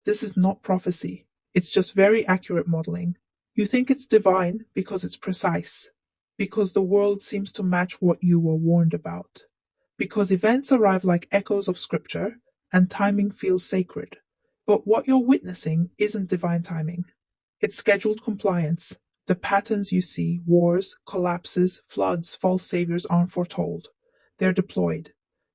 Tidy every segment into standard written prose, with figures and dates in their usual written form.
This is not prophecy. It's just very accurate modeling. You think it's divine because it's precise, because the world seems to match what you were warned about, because events arrive like echoes of scripture and timing feels sacred. But what you're witnessing isn't divine timing. It's scheduled compliance. The patterns you see, wars, collapses, floods, false saviors, aren't foretold. They're deployed.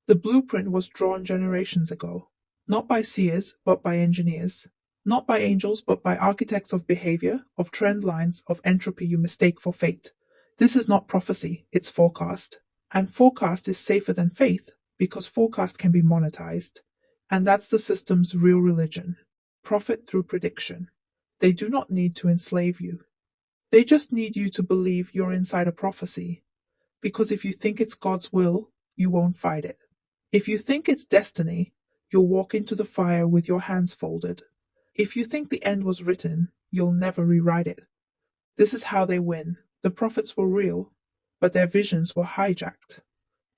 The blueprint was drawn generations ago, not by seers, but by engineers. Not by angels, but by architects of behavior, of trend lines, of entropy you mistake for fate. This is not prophecy, it's forecast. And forecast is safer than faith, because forecast can be monetized. And that's the system's real religion. Profit through prediction. They do not need to enslave you. They just need you to believe you're inside a prophecy. Because if you think it's God's will, you won't fight it. If you think it's destiny, you'll walk into the fire with your hands folded. If you think the end was written, you'll never rewrite it. This is how they win. The prophets were real, but their visions were hijacked.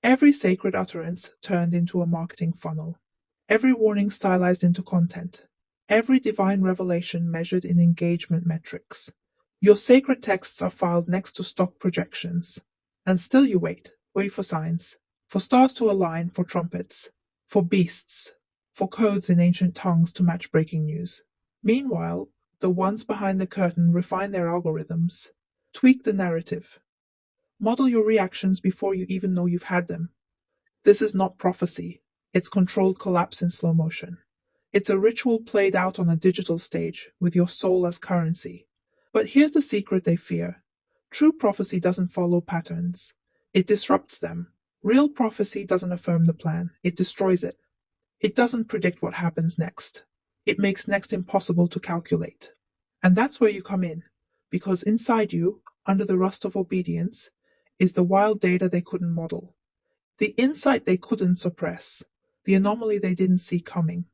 Every sacred utterance turned into a marketing funnel. Every warning stylized into content. Every divine revelation measured in engagement metrics. Your sacred texts are filed next to stock projections. And still you wait for signs, for stars to align, for trumpets, for beasts, for codes in ancient tongues to match breaking news. Meanwhile, the ones behind the curtain refine their algorithms, tweak the narrative, model your reactions before you even know you've had them. This is not prophecy. It's controlled collapse in slow motion. It's a ritual played out on a digital stage with your soul as currency. But here's the secret they fear. True prophecy doesn't follow patterns. It disrupts them. Real prophecy doesn't affirm the plan. It destroys it. It doesn't predict what happens next. It makes next impossible to calculate. And that's where you come in, because inside you, under the rust of obedience, is the wild data they couldn't model, the insight they couldn't suppress, the anomaly they didn't see coming.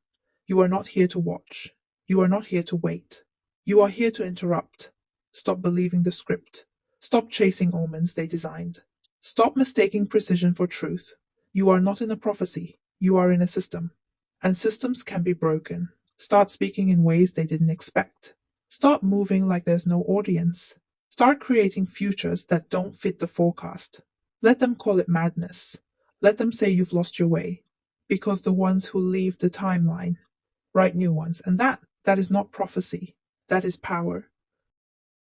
You are not here to watch. You are not here to wait. You are here to interrupt. Stop believing the script. Stop chasing omens they designed. Stop mistaking precision for truth. You are not in a prophecy. You are in a system. And systems can be broken. Start speaking in ways they didn't expect. Start moving like there's no audience. Start creating futures that don't fit the forecast. Let them call it madness. Let them say you've lost your way. Because the ones who leave the timeline write new ones. And that is not prophecy. That is power.